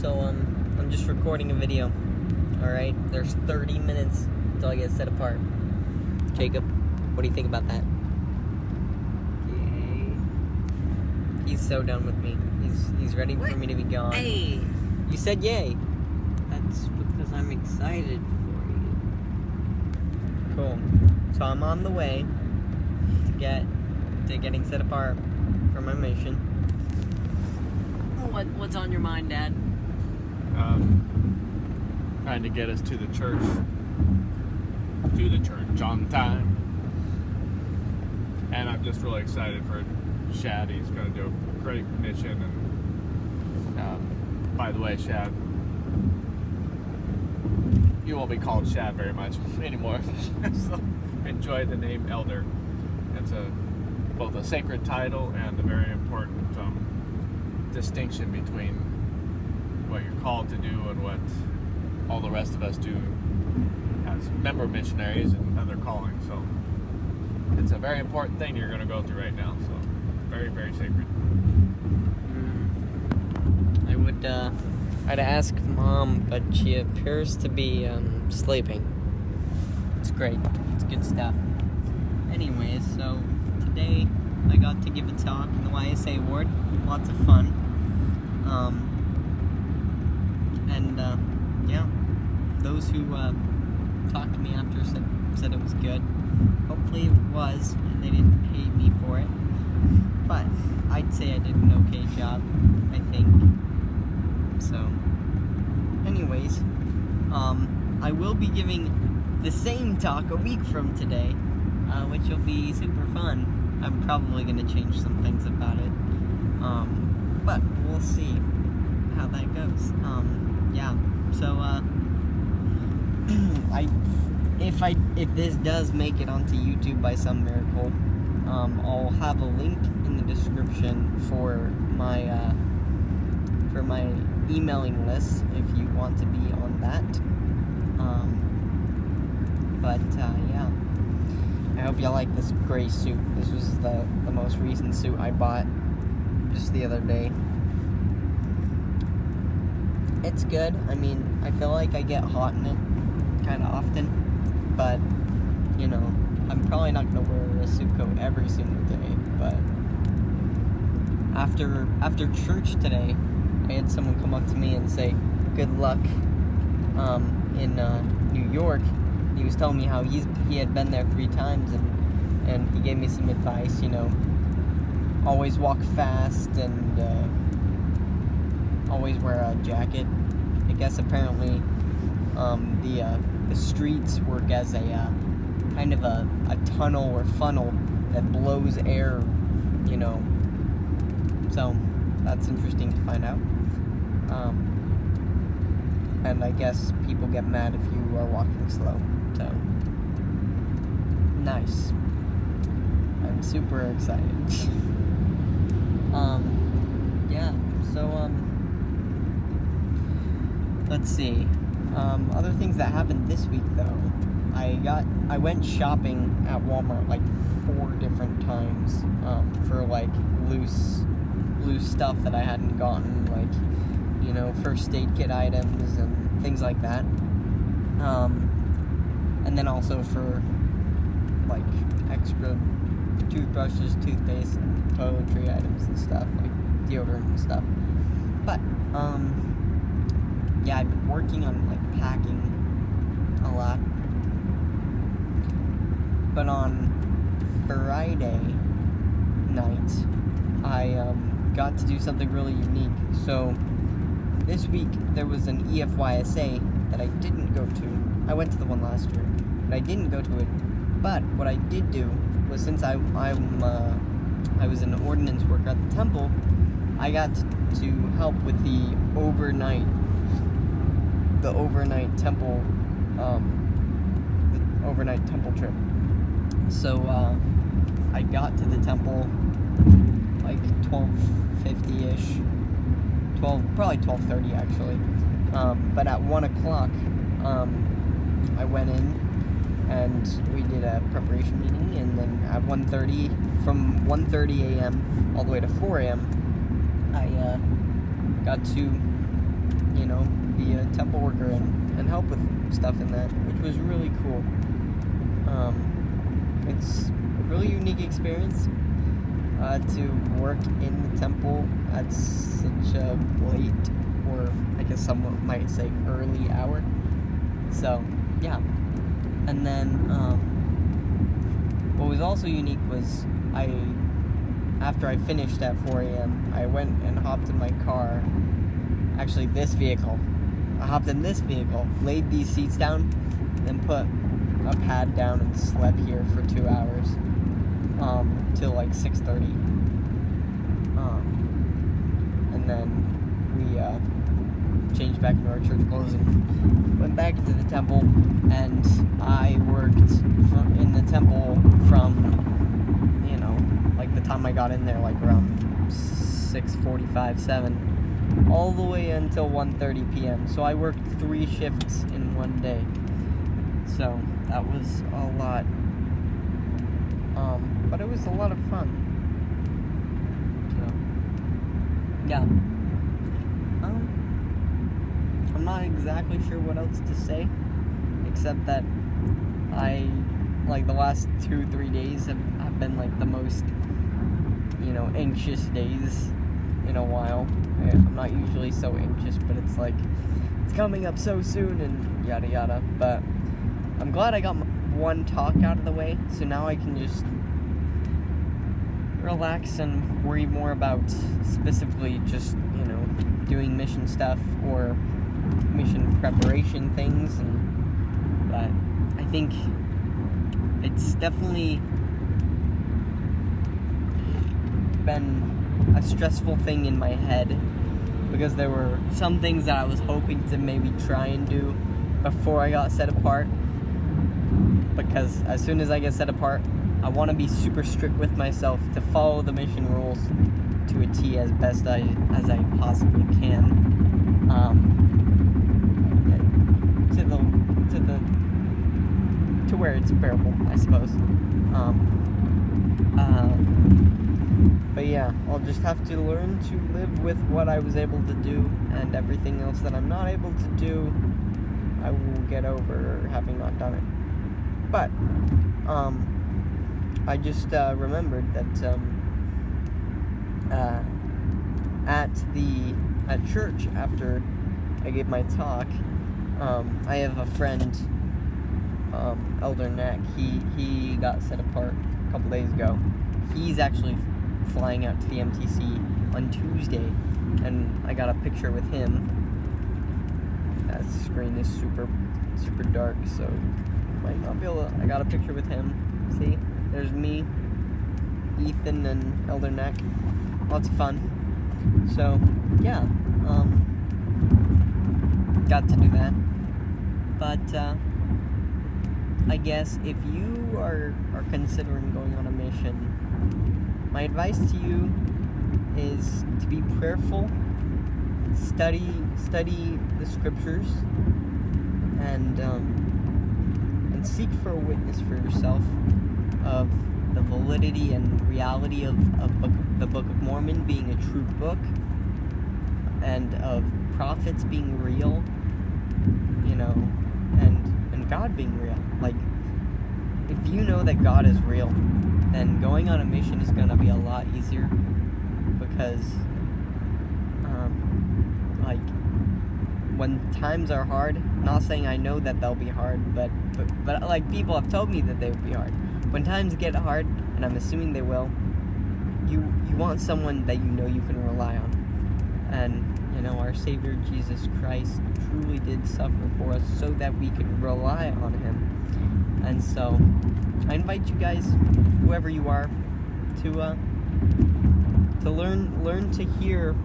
So, I'm just recording a video. Alright? There's 30 minutes until I get set apart. Jacob, what do you think about that? Yay. He's so done with me. He's ready for me to be gone. Hey! You said yay. That's because I'm excited for you. Cool. So I'm on the way to getting set apart for my mission. What's on your mind, Dad? Trying to get us to the church on time. And I'm just really excited for Shad. He's going to do a great mission. And by the way, Shad, you won't be called Shad very much anymore. So enjoy the name Elder. It's both a sacred title and a very important distinction between what you're called to do and what all the rest of us do as member missionaries and other callings. So it's a very important thing you're going to go through right now. So very, very sacred. I'd ask Mom, but she appears to be sleeping. It's great. It's good stuff. Anyways, so today I got to give a talk in the YSA ward. Lots of fun. Yeah, those who talked to me after said it was good. Hopefully it was, and they didn't hate me for it. But I'd say I did an okay job, I think. So, anyways, I will be giving the same talk a week from today, which will be super fun. I'm probably going to change some things about it, but we'll see how that goes. Yeah, so, if this does make it onto YouTube by some miracle, I'll have a link in the description for my emailing list if you want to be on that. Yeah. I hope y'all like this gray suit. This was the most recent suit I bought just the other day. It's good. I mean, I feel like I get hot in it kind of often, but, you know, I'm probably not going to wear a suit coat every single day, but after church today, I had someone come up to me and say, good luck in New York. He was telling me how he had been there 3 times, and he gave me some advice, you know, always walk fast and always wear a jacket. I guess apparently the streets work as a kind of a tunnel or funnel that blows air, you know, so that's interesting to find out. And I guess people get mad if you are walking slow, so nice. I'm super excited. Yeah, so let's see. Other things that happened this week though. I went shopping at Walmart like 4 different times for like loose stuff that I hadn't gotten, like, you know, first aid kit items and things like that. And then also for like extra toothbrushes, toothpaste, and toiletry items and stuff, like deodorant and stuff. But yeah, I've been working on like packing a lot. But on Friday night, I got to do something really unique. So this week there was an EFYSA that I didn't go to. I went to the one last year, but I didn't go to it. But what I did do was, since I was an ordinance worker at the temple, I got to help with the overnight temple trip. So I got to the temple like 12:50ish, probably 12:30 actually. But at 1 o'clock, I went in and we did a preparation meeting, and then at 1:30, from 1:30 a.m. all the way to 4 a.m., I got to be a temple worker and help with stuff in that, which was really cool. It's a really unique experience to work in the temple at such a late, or I guess someone might say early hour. So, yeah. And then, what was also unique was after I finished at 4 a.m., I went and hopped in my car. Actually, this vehicle. I hopped in this vehicle, laid these seats down, then put a pad down and slept here for 2 hours till like 6:30. And then we changed back into our church clothes and went back into the temple. And I worked in the temple from like the time I got in there, like around 6:45, 7, all the way until 1:30 p.m. So I worked 3 shifts in one day. So that was a lot. But it was a lot of fun. So, yeah. I'm not exactly sure what else to say, except that the last 2-3 days have been like the most, anxious days in a while. I'm not usually so anxious, but it's like, it's coming up so soon and yada yada. But I'm glad I got one talk out of the way, so now I can just relax and worry more about specifically just, doing mission stuff or mission preparation things. But I think it's definitely been a stressful thing in my head, because there were some things that I was hoping to maybe try and do before I got set apart, because as soon as I get set apart, I want to be super strict with myself to follow the mission rules to a T as best as I possibly can, to where it's bearable, I suppose. But yeah, I'll just have to learn to live with what I was able to do, and everything else that I'm not able to do, I will get over having not done it. But I just remembered that at church after I gave my talk, I have a friend, Elder Knack. He got set apart a couple days ago. He's actually flying out to the MTC on Tuesday, and I got a picture with him. That screen is super dark, so might not be able to. I got a picture with him. See, there's me, Ethan, and Elder Knack. Lots of fun. So yeah, got to do that. But I guess if you are considering going on a mission, my advice to you is to be prayerful, study the scriptures, and seek for a witness for yourself of the validity and reality of the Book of Mormon being a true book, and of prophets being real, and God being real. Like, if you know that God is real, then going on a mission is going to be a lot easier, because when times are hard, not saying I know that they'll be hard, but like, people have told me that they would be hard. When times get hard, and I'm assuming they will, you want someone that you can rely on. And our Savior Jesus Christ truly did suffer for us so that we could rely on him. And so I invite you guys, whoever you are, to learn to hear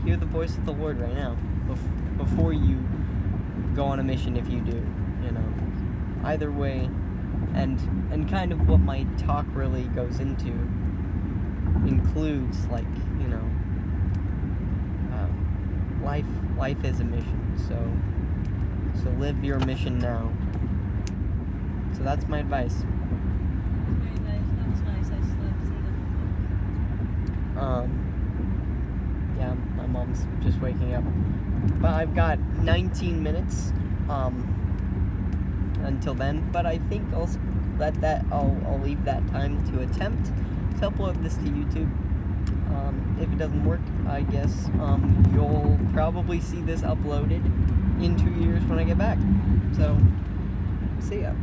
the voice of the Lord right now, before you go on a mission, if you do. Either way, and kind of what my talk really goes into includes, like, life is a mission, so live your mission now. So that's my advice. Very nice. That was nice. I slept through the whole thing. Yeah, my mom mom's just waking up. But I've got 19 minutes until then. But I think I'll I'll leave that time to attempt to upload this to YouTube. If it doesn't work, I guess you'll probably see this uploaded in 2 years when I get back. So, see ya.